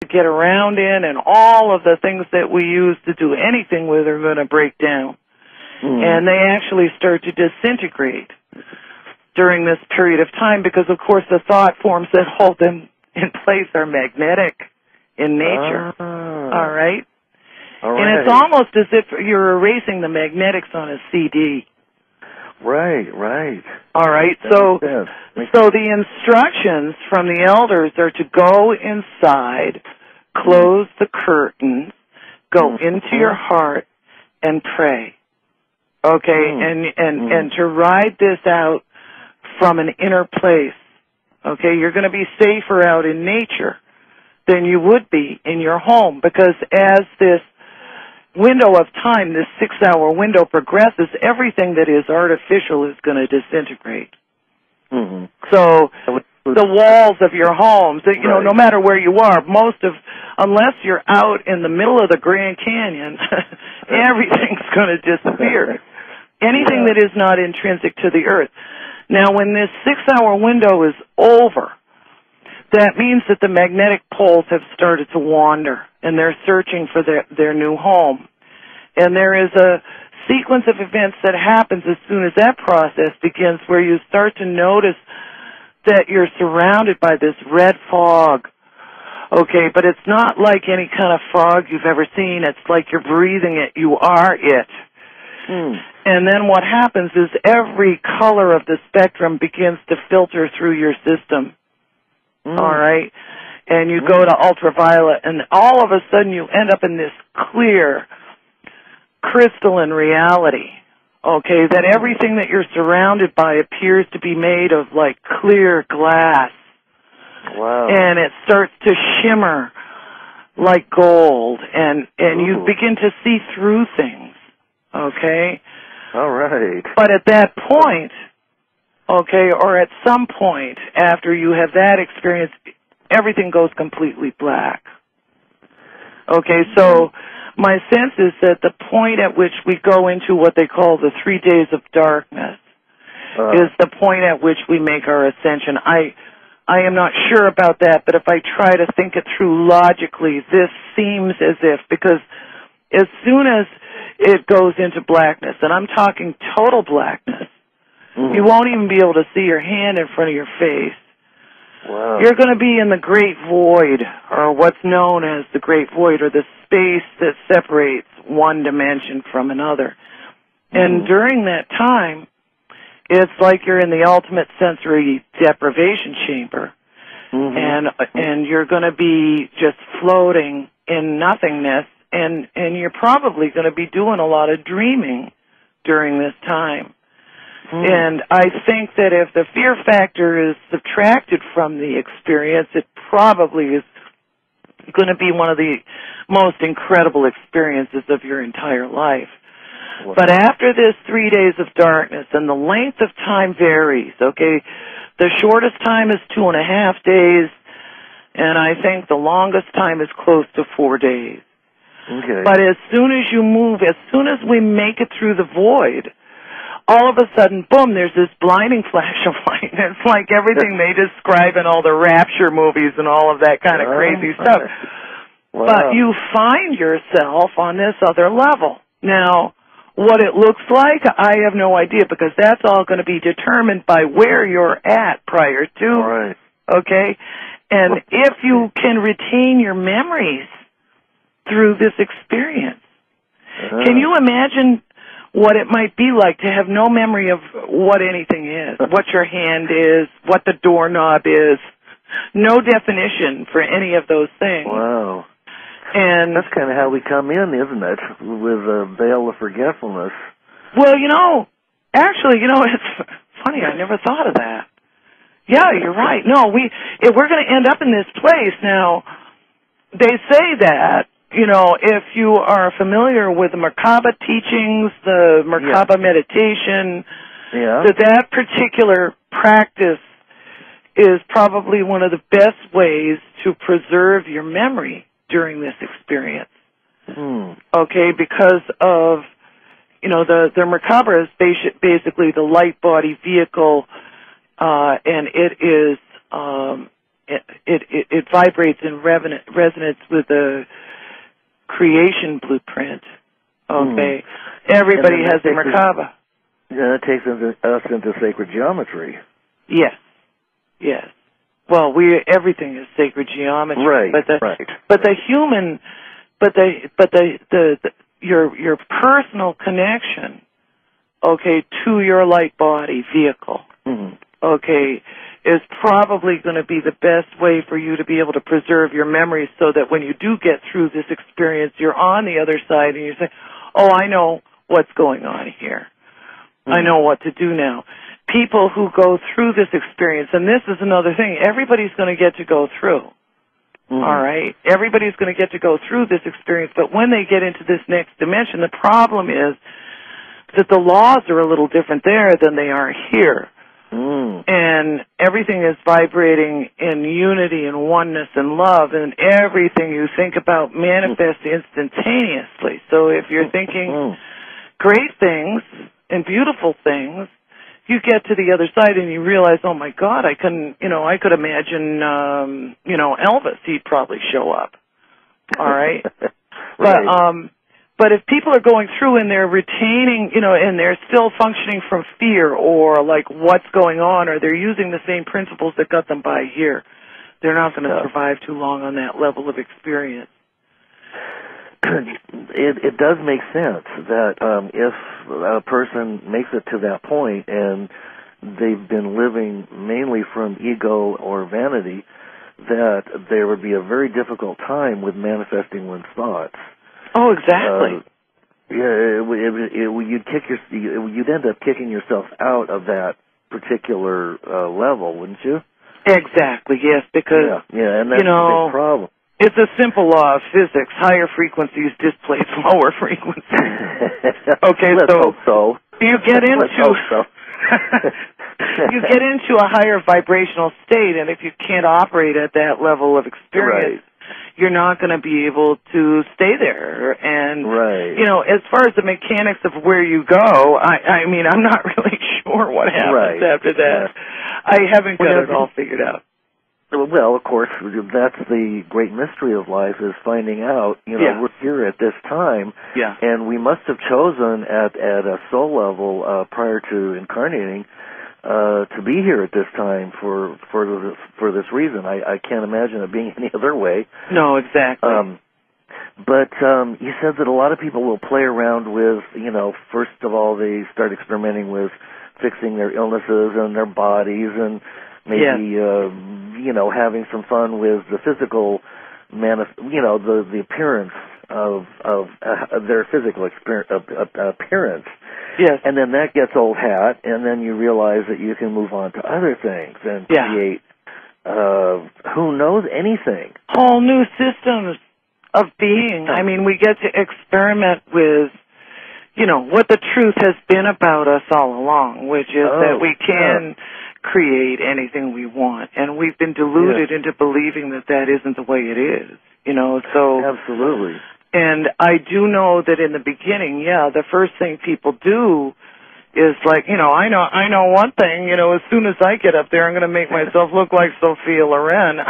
to get around in, and all of the things that we use to do anything with are going to break down. And they actually start to disintegrate during this period of time because, of course, the thought forms that hold them in place are magnetic in nature. All right? And it's almost as if you're erasing the magnetics on a CD. Right. All right? So the instructions from the elders are to go inside, close the curtains, go into your heart, and pray. Okay? And to ride this out from an inner place. Okay? You're going to be safer out in nature than you would be in your home because as this window of time, this 6-hour window progresses, everything that is artificial is going to disintegrate. So the walls of your homes, you know, no matter where you are, unless you're out in the middle of the Grand Canyon, everything's going to disappear. Anything that is not intrinsic to the earth. Now, when this 6-hour window is over, that means that the magnetic poles have started to wander, and they're searching for their new home. And there is a sequence of events that happens as soon as that process begins where you start to notice that you're surrounded by this red fog. Okay, but it's not like any kind of fog you've ever seen. It's like you're breathing it. You are it. And then what happens is every color of the spectrum begins to filter through your system. All right? And you go to ultraviolet, and all of a sudden you end up in this clear, crystalline reality, okay, that everything that you're surrounded by appears to be made of, like, clear glass. Wow. And it starts to shimmer like gold, and you begin to see through things, okay? All right. But at that point, okay, or at some point after you have that experience, everything goes completely black. Okay, so my sense is that the point at which we go into what they call the 3 days of darkness is the point at which we make our ascension. I am not sure about that, but if I try to think it through logically, this seems as if, because as soon as it goes into blackness, and I'm talking total blackness, you won't even be able to see your hand in front of your face. Wow. You're going to be in the great void, or what's known as the great void, or the space that separates one dimension from another. And during that time, it's like you're in the ultimate sensory deprivation chamber, and you're going to be just floating in nothingness, and you're probably going to be doing a lot of dreaming during this time. And I think that if the fear factor is subtracted from the experience, it probably is going to be one of the most incredible experiences of your entire life. Wow. But after this 3 days of darkness, and the length of time varies, okay? The shortest time is 2.5 days, and I think the longest time is close to 4 days. Okay. But as soon as you move, as soon as we make it through the void, all of a sudden, boom, there's this blinding flash of light. It's like everything they describe in all the rapture movies and all of that kind of crazy stuff. Wow. But you find yourself on this other level. Now, what it looks like, I have no idea, because that's all going to be determined by where you're at prior to. Right. Okay? And if you can retain your memories through this experience, can you imagine what it might be like to have no memory of what anything is, what your hand is, what the doorknob is, no definition for any of those things. Wow. And that's kind of how we come in, isn't it, with a veil of forgetfulness? Well, actually, it's funny, I never thought of that. Yeah, you're right. No, if we're going to end up in this place. Now, they say that, if you are familiar with the Merkaba teachings, the Merkaba meditation, that particular practice is probably one of the best ways to preserve your memory during this experience. Okay, because of, the Merkaba is basically the light body vehicle, and it is it vibrates in resonance with the creation blueprint. Okay, everybody has a Merkaba. Then it takes us into sacred geometry. Yes, yes. Well, everything is sacred geometry, right? But the human, your personal connection, okay, to your light body vehicle, okay, is probably going to be the best way for you to be able to preserve your memories, so that when you do get through this experience, you're on the other side and you say, "Oh, I know what's going on here. I know what to do now." People who go through this experience, and this is another thing, everybody's going to get to go through. All right? Everybody's going to get to go through this experience, but when they get into this next dimension, the problem is that the laws are a little different there than they are here. And everything is vibrating in unity and oneness and love, and everything you think about manifests instantaneously. So if you're thinking great things and beautiful things, you get to the other side and you realize, oh my God, I could imagine, Elvis, he'd probably show up. All right? But if people are going through and they're retaining, and they're still functioning from fear or like what's going on, or they're using the same principles that got them by here, they're not going to survive too long on that level of experience. It does make sense that if a person makes it to that point and they've been living mainly from ego or vanity, that there would be a very difficult time with manifesting one's thoughts. Oh, exactly. You'd end up kicking yourself out of that particular level, wouldn't you? Exactly. Yes, because and that's a big problem. It's a simple law of physics. Higher frequencies displace lower frequencies. Okay, Let's hope so. You get into you get into a higher vibrational state, and if you can't operate at that level of experience, you're not going to be able to stay there. And as far as the mechanics of where you go, I mean, I'm not really sure what happens after that. I haven't got it all figured out. Well, of course, that's the great mystery of life, is finding out, we're here at this time, and we must have chosen at a soul level prior to incarnating to be here at this time for this reason. I can't imagine it being any other way. No, exactly. But you said that a lot of people will play around with, first of all, they start experimenting with fixing their illnesses and their bodies, and maybe having some fun with the physical the appearance of their physical appearance. Yes. And then that gets old hat, and then you realize that you can move on to other things and create who knows anything. Whole new systems of being. I mean, we get to experiment with what the truth has been about us all along, which is that we can create anything we want, and we've been deluded into believing that isn't the way it is, so absolutely. And I do know that in the beginning, the first thing people do is like, I know one thing, as soon as I get up there, I'm going to make myself look like Sophia Loren.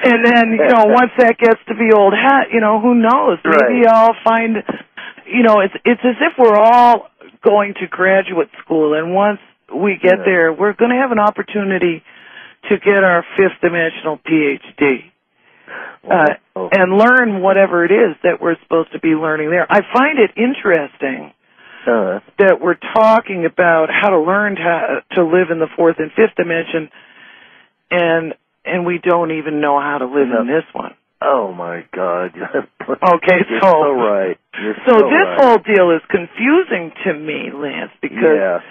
And then, once that gets to be old hat, who knows? Maybe I'll find, it's as if we're all going to graduate school, and once we get there, we're going to have an opportunity to get our fifth dimensional PhD. And learn whatever it is that we're supposed to be learning there. I find it interesting that we're talking about how to learn to live in the fourth and fifth dimension, and we don't even know how to live in this one. Oh my God! Okay, You're so right. This whole deal is confusing to me, Lance, because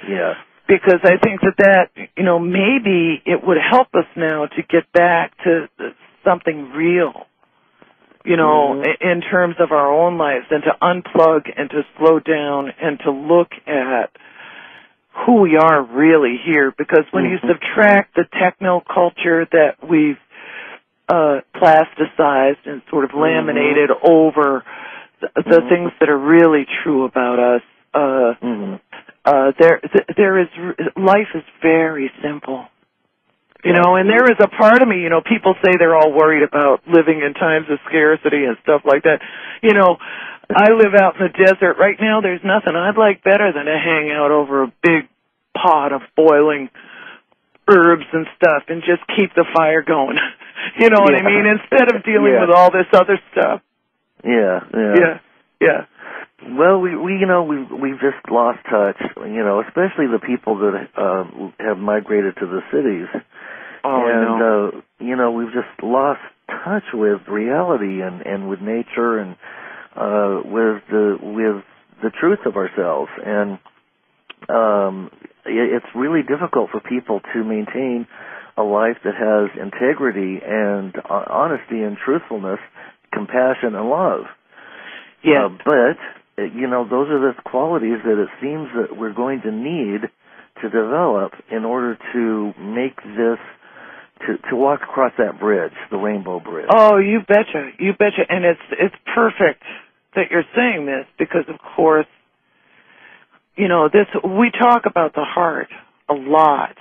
because I think that maybe it would help us now to get back to something real, in terms of our own lives, and to unplug and to slow down and to look at who we are really here. Because when you subtract the techno culture that we've plasticized and sort of laminated over the things that are really true about us, life is very simple. You know, and there is a part of me, you know, people say they're all worried about living in times of scarcity and stuff like that. You know, I live out in the desert. Right now there's nothing I'd like better than to hang out over a big pot of boiling herbs and stuff and just keep the fire going. You know what I mean? Instead of dealing with all this other stuff. Yeah. Well, we've just lost touch, you know, especially the people that have migrated to the cities. You know, we've just lost touch with reality and with nature and with the truth of ourselves. And it's really difficult for people to maintain a life that has integrity and honesty and truthfulness, compassion and love. Yeah. But, you know, those are the qualities that it seems that we're going to need to develop in order to make this, to walk across that bridge, the rainbow bridge. Oh, you betcha. You betcha. And it's perfect that you're saying this because, of course, you know, we talk about the heart a lot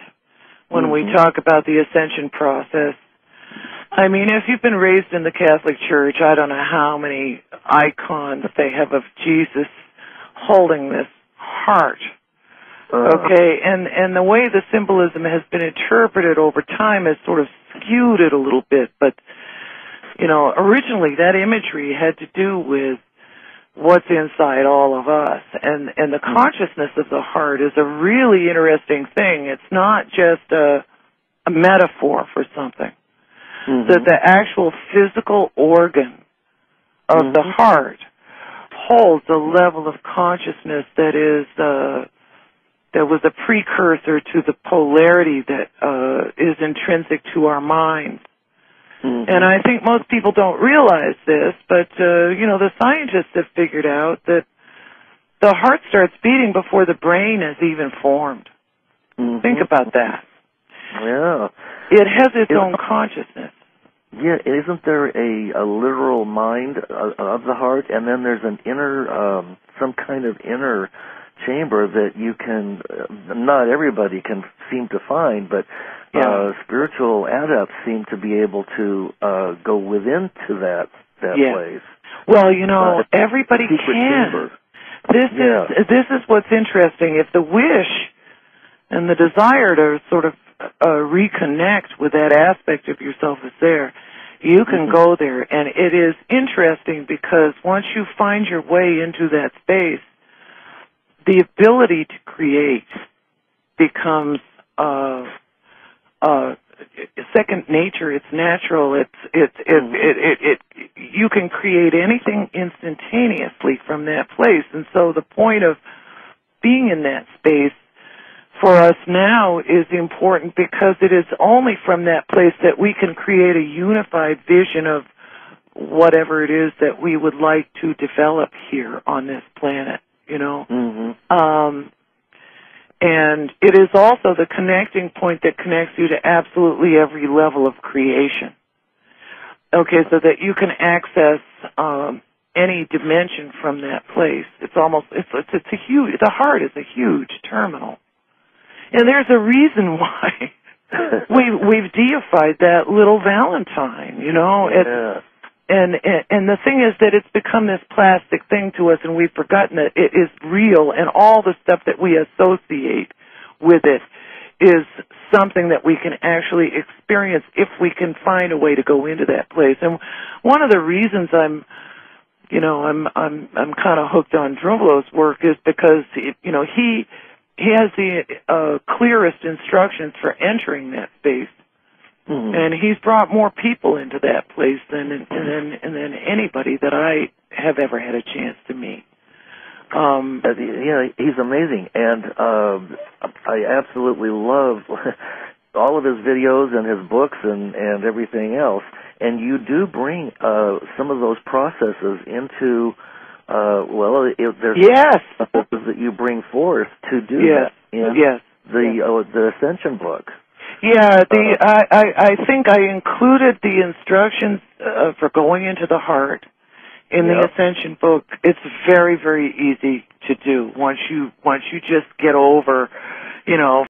when we talk about the ascension process. I mean, if you've been raised in the Catholic Church, I don't know how many icons they have of Jesus holding this heart. Okay, and the way the symbolism has been interpreted over time has sort of skewed it a little bit, but, you know, originally that imagery had to do with what's inside all of us, and the consciousness of the heart is a really interesting thing. It's not just a metaphor for something. That the actual physical organ of the heart holds a level of consciousness that is that was a precursor to the polarity that is intrinsic to our minds. And I think most people don't realize this, but you know, the scientists have figured out that the heart starts beating before the brain is even formed. Think about that. Yeah. It has its own consciousness. Yeah, isn't there a literal mind of the heart, and then there's an inner, some kind of inner chamber that you can, not everybody can seem to find, but spiritual adepts seem to be able to go within to that place. Well, you know, everybody can. Chamber. This is what's interesting. If the wish and the desire to sort of reconnect with that aspect of yourself is there, you can go there. And it is interesting because once you find your way into that space, the ability to create becomes second nature. It's natural. You can create anything instantaneously from that place. And so the point of being in that space for us now is important because it is only from that place that we can create a unified vision of whatever it is that we would like to develop here on this planet, you know. And it is also the connecting point that connects you to absolutely every level of creation. Okay, so that you can access any dimension from that place. It's a huge, the heart is a huge terminal. And there's a reason why we've deified that little Valentine, you know. And the thing is that it's become this plastic thing to us, and we've forgotten that it is real, and all the stuff that we associate with it is something that we can actually experience if we can find a way to go into that place. And one of the reasons I'm kind of hooked on Drunvalo's work is because he has the clearest instructions for entering that space. And he's brought more people into that place than anybody that I have ever had a chance to meet. He's amazing, and I absolutely love all of his videos and his books and everything else. And you do bring some of those processes into there's processes that you bring forth to do that in the Ascension book. Yeah, I think I included the instructions for going into the heart in the Ascension book. It's very, very easy to do once you just get over,